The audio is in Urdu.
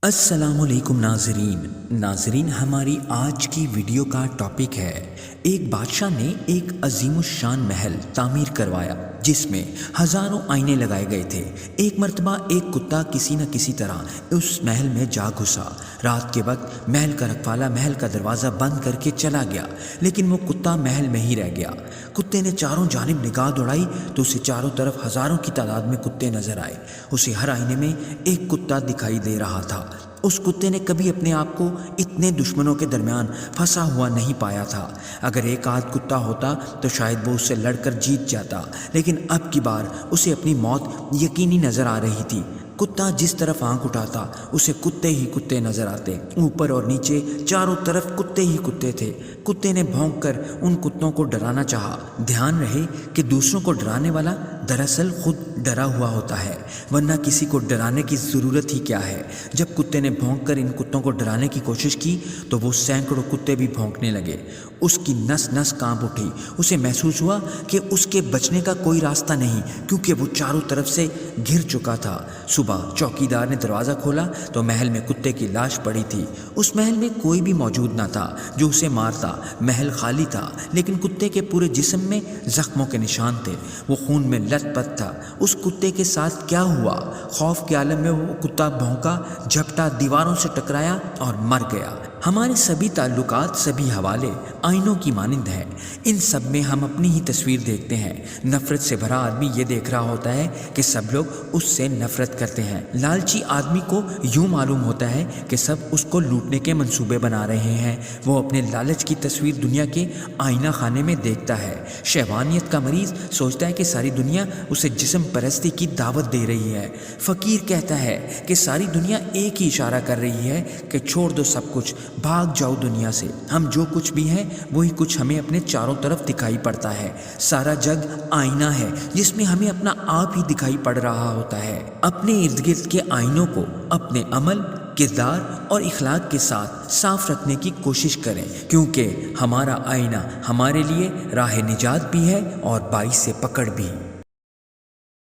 السلام علیکم ناظرین ہماری آج کی ویڈیو کا ٹاپک ہے ایک بادشاہ نے ایک عظیم الشان محل تعمیر کروایا جس میں ہزاروں آئینے لگائے گئے تھے۔ ایک مرتبہ ایک کتا کسی نہ کسی طرح اس محل میں جا گھسا۔ رات کے وقت محل کا رکھوالا محل کا دروازہ بند کر کے چلا گیا، لیکن وہ کتا محل میں ہی رہ گیا۔ کتے نے چاروں جانب نگاہ دوڑائی تو اسے چاروں طرف ہزاروں کی تعداد میں کتے نظر آئے۔ اسے ہر آئینے میں ایک کتا دکھائی دے رہا تھا۔ اس کتے نے کبھی اپنے آپ کو اتنے دشمنوں کے درمیان پھنسا ہوا نہیں پایا تھا۔ اگر ایک آدھ کتا ہوتا تو شاید وہ اس سے لڑ کر جیت جاتا، لیکن اب کی بار اسے اپنی موت یقینی نظر آ رہی تھی۔ کتا جس طرف آنکھ اٹھاتا اسے کتے ہی کتے نظر آتے۔ اوپر اور نیچے چاروں طرف کتے ہی کتے تھے۔ کتے نے بھونک کر ان کتوں کو ڈرانا چاہا۔ دھیان رہے کہ دوسروں کو ڈرانے والا دراصل خود ڈرا ہوا ہوتا ہے، ورنہ کسی کو ڈرانے کی ضرورت ہی کیا ہے۔ جب کتے نے بھونک کر ان کتوں کو ڈرانے کی کوشش کی تو وہ سینکڑوں کتے بھی بھونکنے لگے۔ اس کی نس نس کانپ اٹھی۔ اسے محسوس ہوا کہ اس کے بچنے کا کوئی راستہ نہیں، کیونکہ وہ چاروں طرف سے گھر چکا تھا۔ صبح چوکیدار نے دروازہ کھولا تو محل میں کتے کی لاش پڑی تھی۔ اس محل میں کوئی بھی موجود نہ تھا جو اسے مارتا۔ محل خالی تھا، لیکن کتے کے پورے جسم میں زخموں کے نشان تھے۔ وہ خون میں لت پت تھا۔ اس کتے کے ساتھ کیا ہوا؟ خوف کے عالم میں وہ کتا بھونکا، جھپٹا، دیواروں سے ٹکرایا اور مر گیا۔ ہمارے سبھی تعلقات، سبھی حوالے آئینوں کی مانند ہیں۔ ان سب میں ہم اپنی ہی تصویر دیکھتے ہیں۔ نفرت سے بھرا آدمی یہ دیکھ رہا ہوتا ہے کہ سب لوگ اس سے نفرت کرتے ہیں۔ لالچی آدمی کو یوں معلوم ہوتا ہے کہ سب اس کو لوٹنے کے منصوبے بنا رہے ہیں۔ وہ اپنے لالچ کی تصویر دنیا کے آئینہ خانے میں دیکھتا ہے۔ شہوانیت کا مریض سوچتا ہے کہ ساری دنیا اسے جسم پرستی کی دعوت دے رہی ہے۔ فقیر کہتا ہے کہ ساری دنیا ایک ہی اشارہ کر رہی ہے کہ چھوڑ دو سب کچھ، بھاگ جاؤ دنیا سے۔ ہم جو کچھ بھی ہیں وہی کچھ ہمیں اپنے چاروں طرف دکھائی پڑتا ہے۔ سارا جگ آئینہ ہے جس میں ہمیں اپنا آپ ہی دکھائی پڑ رہا ہوتا ہے۔ اپنے ارد گرد کے آئینوں کو اپنے عمل، کردار اور اخلاق کے ساتھ صاف رکھنے کی کوشش کریں، کیونکہ ہمارا آئینہ ہمارے لیے راہ نجات بھی ہے اور باعث پکڑ بھی۔